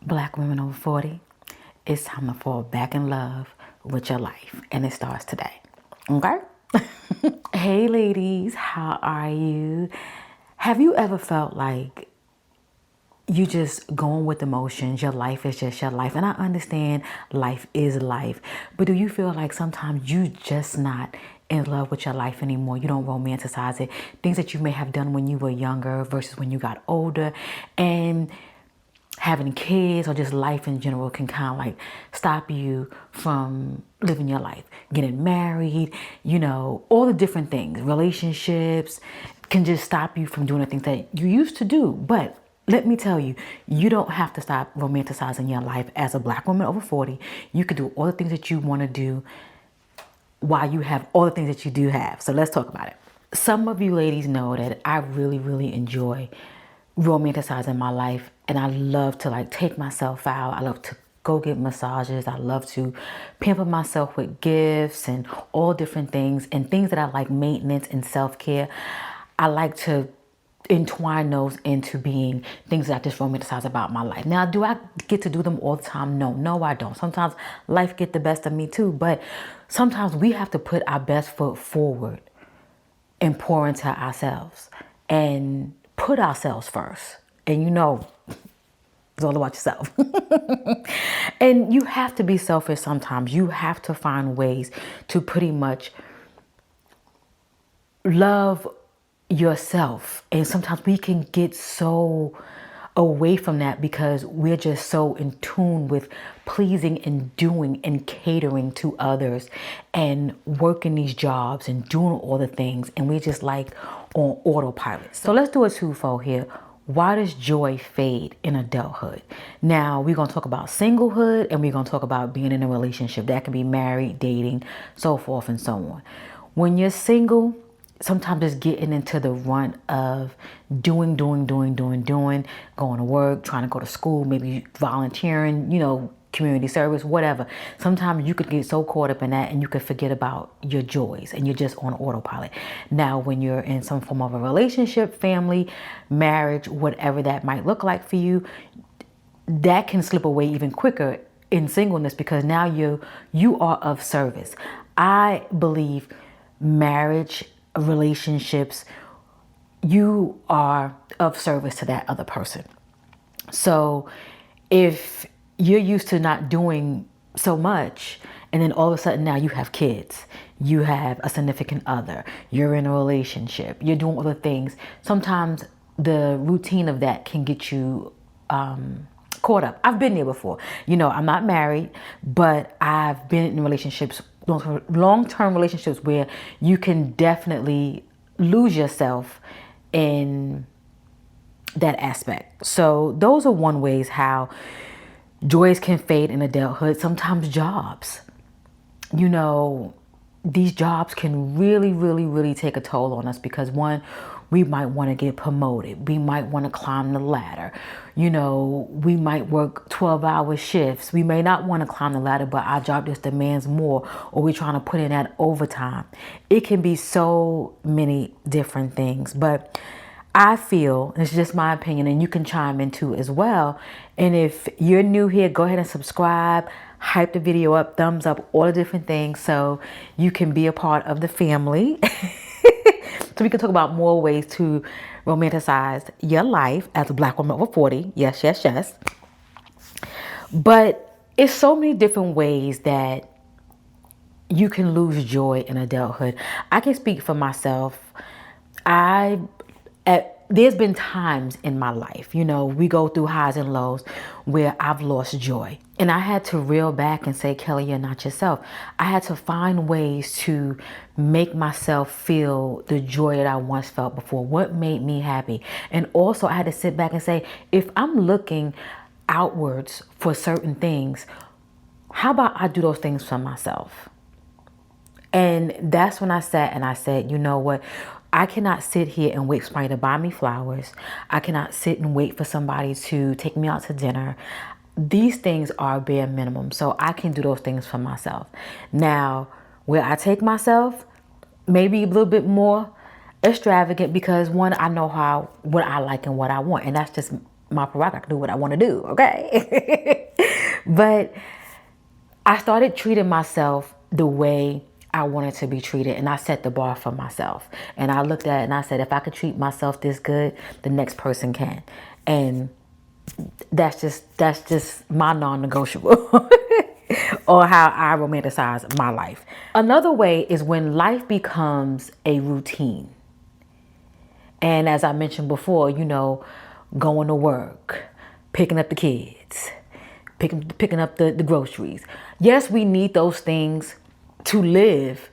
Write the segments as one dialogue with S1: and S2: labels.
S1: Black women over 40, it's time to fall back in love with your life. And it starts today. Okay? Hey ladies, how are you? Have you ever felt like you just going with emotions? Your life is just your life. And I understand life is life. But do you feel like sometimes you just not in love with your life anymore? You don't romanticize it. Things that you may have done when you were younger versus when you got older. And having kids or just life in general can kind of like stop you from living your life. Getting married, all the different things. Relationships can just stop you from doing the things that you used to do. But let me tell you, you don't have to stop romanticizing your life as a Black woman over 40. You can do all the things that you want to do while you have all the things that you do have. So let's talk about it. Some of you ladies know that I really, really enjoy romanticizing my life, and I love to like take myself out. I love to go get massages. I love to pamper myself with gifts and all different things and things that I like, maintenance and self-care. I like to entwine those into being things that I just romanticize about my life. Now, do I get to do them all the time? No, I don't. Sometimes life get the best of me too, but sometimes we have to put our best foot forward and pour into ourselves and put ourselves first. And it's all about yourself. And you have to be selfish sometimes. You have to find ways to pretty much love yourself. And sometimes we can get so away from that because we're just so in tune with pleasing and doing and catering to others and working these jobs and doing all the things, and we're just like on autopilot. So let's do a twofold here. Why does joy fade in adulthood? Now we're going to talk about singlehood, and we're going to talk about being in a relationship. That can be married, dating, so forth and so on. When you're single, sometimes it's getting into the run of doing, going to work, trying to go to school, maybe volunteering, community service, whatever. Sometimes you could get so caught up in that and you could forget about your joys and you're just on autopilot. Now, when you're in some form of a relationship, family, marriage, whatever that might look like for you, that can slip away even quicker in singleness because now you are of service. I believe marriage, relationships, you are of service to that other person. So if you're used to not doing so much, and then all of a sudden now you have kids, you have a significant other, you're in a relationship, you're doing other things. Sometimes the routine of that can get you caught up. I've been there before. I'm not married, but I've been in relationships, long-term relationships where you can definitely lose yourself in that aspect. So those are one ways how joys can fade in adulthood. Sometimes jobs, these jobs can really, really, really take a toll on us because one, we might want to get promoted. We might want to climb the ladder. We might work 12-hour shifts. We may not want to climb the ladder, but our job just demands more, or we're trying to put in that overtime. It can be so many different things, but I feel, and it's just my opinion, and you can chime in too as well. And if you're new here, go ahead and subscribe, hype the video up, thumbs up, all the different things so you can be a part of the family. So we can talk about more ways to romanticize your life as a Black woman over 40. Yes. But it's so many different ways that you can lose joy in adulthood. I can speak for myself. There's been times in my life, we go through highs and lows where I've lost joy. And I had to reel back and say, Kelly, you're not yourself. I had to find ways to make myself feel the joy that I once felt before. What made me happy? And also I had to sit back and say, if I'm looking outwards for certain things, how about I do those things for myself? And that's when I sat and I said, you know what? I cannot sit here and wait for somebody to buy me flowers. I cannot sit and wait for somebody to take me out to dinner. These things are bare minimum. So I can do those things for myself. Now, where I take myself, maybe a little bit more extravagant because one, I know what I like and what I want. And that's just my prerogative. I can do what I want to do, okay? But I started treating myself the way I wanted to be treated, and I set the bar for myself. And I looked at it and I said, if I could treat myself this good, the next person can. And that's just my non-negotiable or how I romanticize my life. Another way is when life becomes a routine. And as I mentioned before, going to work, picking up the kids, picking up the groceries. Yes, we need those things to live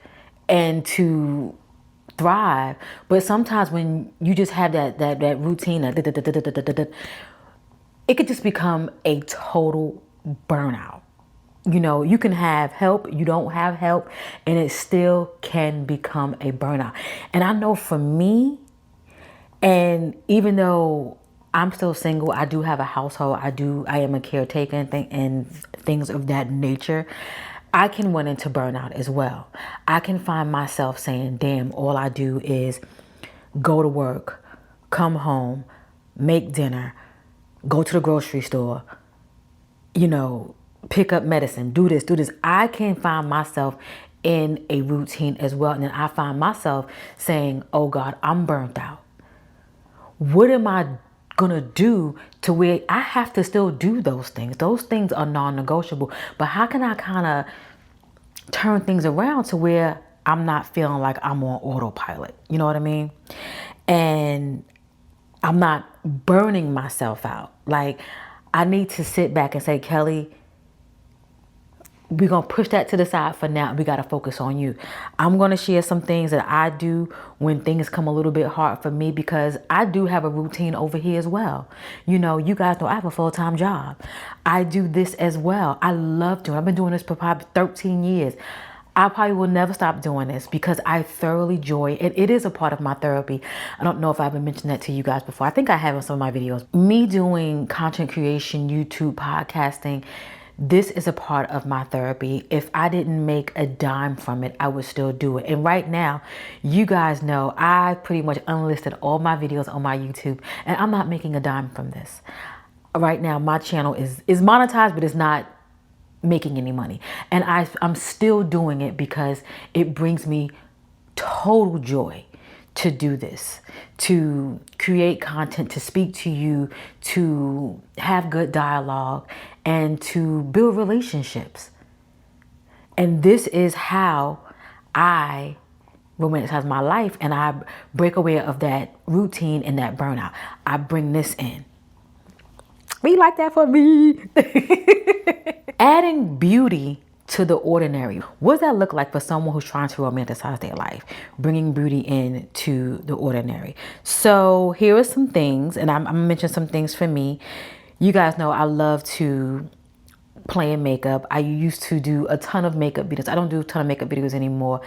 S1: and to thrive. But sometimes when you just have that routine, it could just become a total burnout. You can have help, you don't have help, and it still can become a burnout. And I know for me, and even though I'm still single, I do have a household, I am a caretaker and things of that nature, I can run into burnout as well. I can find myself saying, damn, all I do is go to work, come home, make dinner, go to the grocery store, pick up medicine, do this. I can find myself in a routine as well. And then I find myself saying, oh God, I'm burnt out. What am I going to do to where I have to still do those things? Those things are non-negotiable. But how can I kind of turn things around to where I'm not feeling like I'm on autopilot? You know what I mean? And I'm not burning myself out. Like, I need to sit back and say, Kelly, we're going to push that to the side for now. We got to focus on you. I'm going to share some things that I do when things come a little bit hard for me, because I do have a routine over here as well. You guys know I have a full-time job. I do this as well. I love doing it. I've been doing this for probably 13 years. I probably will never stop doing this because I thoroughly enjoy it. It is a part of my therapy. I don't know if I've been mentioning that to you guys before. I think I have in some of my videos. Me doing content creation, YouTube, podcasting, this is a part of my therapy. If I didn't make a dime from it, I would still do it. And right now, you guys know I pretty much unlisted all my videos on my YouTube, and I'm not making a dime from this. Right now, my channel is monetized, but it's not making any money. And I'm still doing it because it brings me total joy to do this, to create content, to speak to you, to have good dialogue, and to build relationships. And this is how I romanticize my life, and I break away of that routine and that burnout. I bring this in. Be like that for me. Adding beauty to the ordinary. What does that look like for someone who's trying to romanticize their life? Bringing beauty into the ordinary. So here are some things, and I'm going to mention some things for me. You guys know I love to play in makeup. I used to do a ton of makeup videos. I don't do a ton of makeup videos anymore.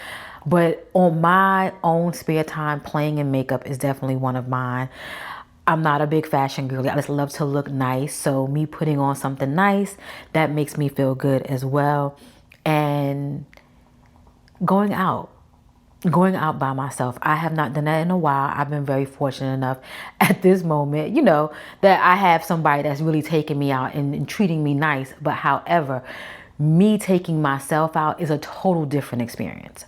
S1: But on my own spare time, playing in makeup is definitely one of mine. I'm not a big fashion girly. I just love to look nice. So me putting on something nice, that makes me feel good as well. And going out by myself. I have not done that in a while. I've been very fortunate enough at this moment, that I have somebody that's really taking me out and treating me nice. But however, me taking myself out is a total different experience.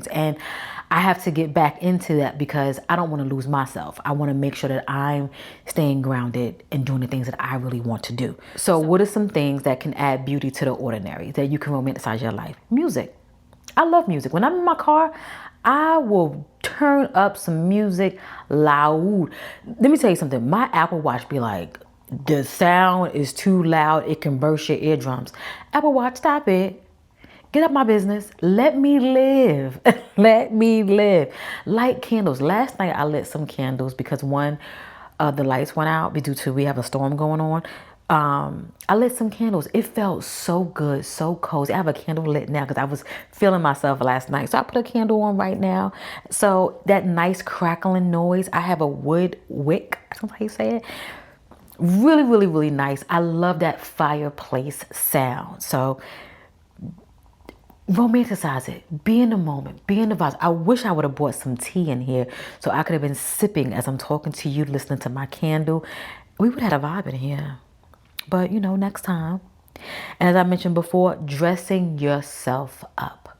S1: And I have to get back into that because I don't want to lose myself. I want to make sure that I'm staying grounded and doing the things that I really want to do. So what are some things that can add beauty to the ordinary, that you can romanticize your life? Music. I love music. When I'm in my car, I will turn up some music loud. Let me tell you something. My Apple Watch be like, the sound is too loud. It can burst your eardrums. Apple Watch, stop it. Get up my business. Let me live. Let me live. Light candles. Last night I lit some candles because one of the lights went out due to we have a storm going on. I lit some candles. It felt so good, so cozy. I have a candle lit now because I was feeling myself last night. So I put a candle on right now. So that nice crackling noise. I have a wood wick. That's how you say it. Really, really, really nice. I love that fireplace sound. So romanticize it. Be in the moment. Be in the vibes. I wish I would have brought some tea in here so I could have been sipping as I'm talking to you, listening to my candle. We would have had a vibe in here. But, next time. And as I mentioned before, dressing yourself up.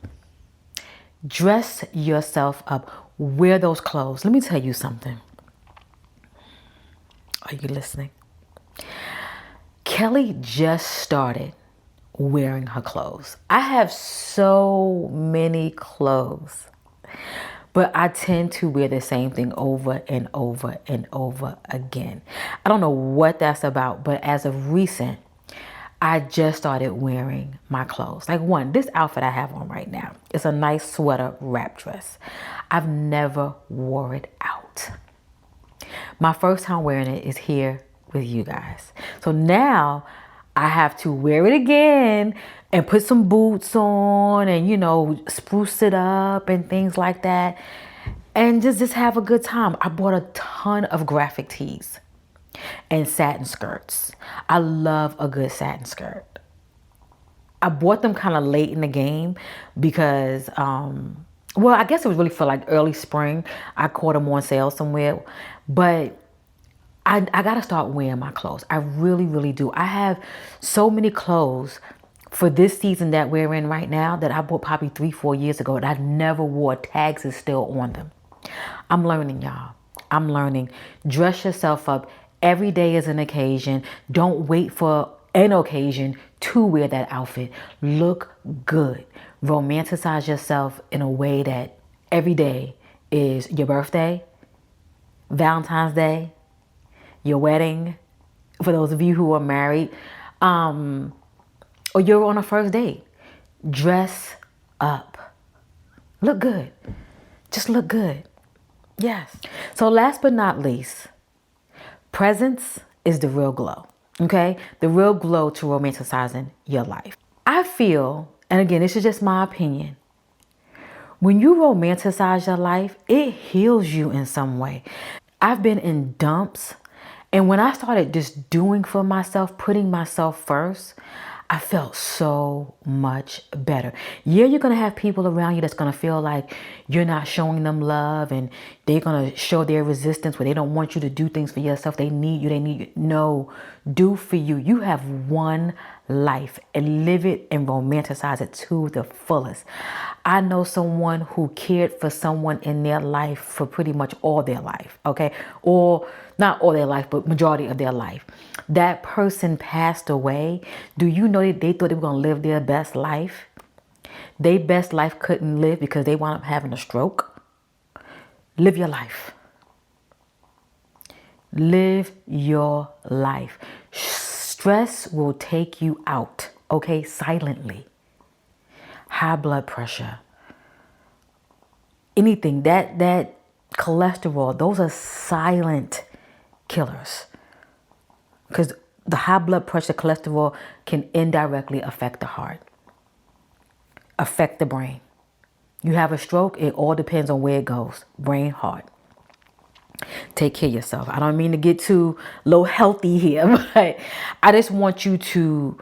S1: Dress yourself up. Wear those clothes. Let me tell you something. Are you listening? Kelly just started wearing her clothes. I have so many clothes, but I tend to wear the same thing over and over and over again. I don't know what that's about, but as of recent, I just started wearing my clothes. Like this outfit I have on right now, it's a nice sweater wrap dress. I've never wore it out. My first time wearing it is here with you guys. So now I have to wear it again and put some boots on and, spruce it up and things like that. And just have a good time. I bought a ton of graphic tees and satin skirts. I love a good satin skirt. I bought them kind of late in the game because, I guess it was really for like early spring. I caught them on sale somewhere. But I got to start wearing my clothes. I really, really do. I have so many clothes for this season that we're in right now that I bought probably 3-4 years ago that I never wore. Tags is still on them. I'm learning, y'all. I'm learning. Dress yourself up. Every day is an occasion. Don't wait for an occasion to wear that outfit. Look good. Romanticize yourself in a way that every day is your birthday, Valentine's Day, your wedding, for those of you who are married, or you're on a first date. Dress up. Look good. Just look good. Yes. So last but not least, presence is the real glow. Okay? The real glow to romanticizing your life. I feel, and again, this is just my opinion, when you romanticize your life, it heals you in some way. I've been in dumps, and when I started just doing for myself, putting myself first, I felt so much better. Yeah, you're going to have people around you that's going to feel like you're not showing them love, and they're going to show their resistance where they don't want you to do things for yourself. They need you. No, do for you. You have one life, and live it and romanticize it to the fullest. I know someone who cared for someone in their life for pretty much all their life, okay? Or not all their life, but majority of their life. That person passed away. Do you know that they thought they were going to live their best life? Their best life couldn't live because they wound up having a stroke. Live your life. Live your life. Stress will take you out, okay, silently. High blood pressure, anything, that cholesterol, those are silent killers. Because the high blood pressure, cholesterol can indirectly affect the heart, affect the brain. You have a stroke, it all depends on where it goes, brain, heart. Take care of yourself. I don't mean to get too low healthy here, but I just want you to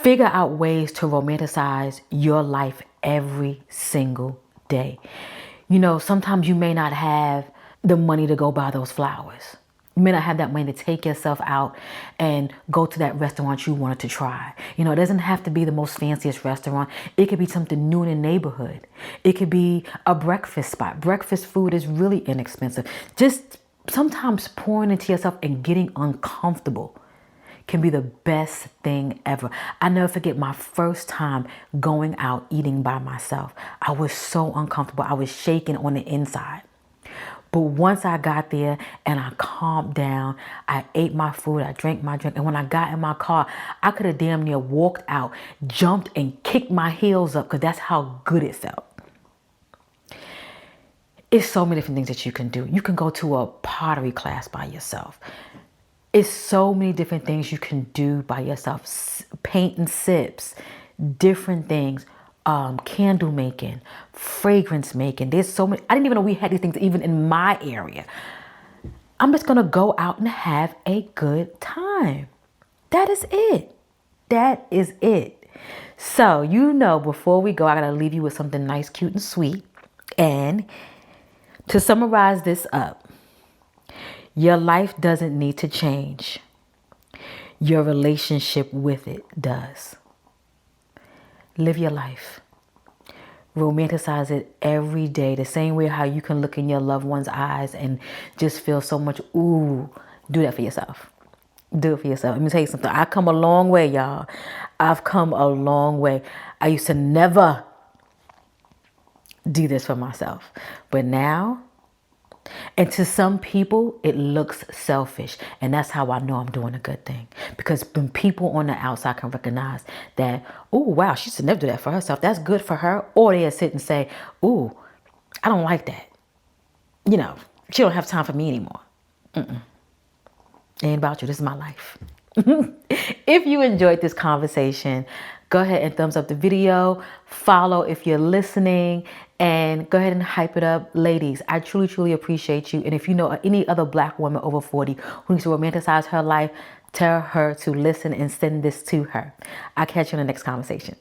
S1: figure out ways to romanticize your life every single day. Sometimes you may not have the money to go buy those flowers. You may not have that money to take yourself out and go to that restaurant you wanted to try. It doesn't have to be the most fanciest restaurant. It could be something new in the neighborhood. It could be a breakfast spot. Breakfast food is really inexpensive. Just sometimes pouring into yourself and getting uncomfortable can be the best thing ever. I never forget my first time going out eating by myself. I was so uncomfortable. I was shaking on the inside. But once I got there and I calmed down, I ate my food, I drank my drink. And when I got in my car, I could have damn near walked out, jumped and kicked my heels up because that's how good it felt. It's so many different things that you can do. You can go to a pottery class by yourself. It's so many different things you can do by yourself. Paint and sips, different things. Candle making, fragrance making. There's so many. I didn't even know we had these things even in my area. I'm just going to go out and have a good time. That is it. That is it. So, before we go, I got to leave you with something nice, cute, and sweet. And to summarize this up, Your life doesn't need to change. Your relationship with it does. Live your life. Romanticize it every day. The same way how you can look in your loved one's eyes and just feel so much, ooh, do that for yourself. Do it for yourself. Let me tell you something. I've come a long way, y'all. I've come a long way. I used to never do this for myself. But now, and to some people, it looks selfish. And that's how I know I'm doing a good thing. Because when people on the outside can recognize that, oh, wow, she should never do that for herself. That's good for her. Or they'll sit and say, oh, I don't like that. You know, she don't have time for me anymore. It ain't about you. This is my life. If you enjoyed this conversation, go ahead and thumbs up the video. Follow if you're listening. And go ahead and hype it up. Ladies, I truly, truly appreciate you. And if you know any other Black woman over 40 who needs to romanticize her life, tell her to listen and send this to her. I'll catch you in the next conversation.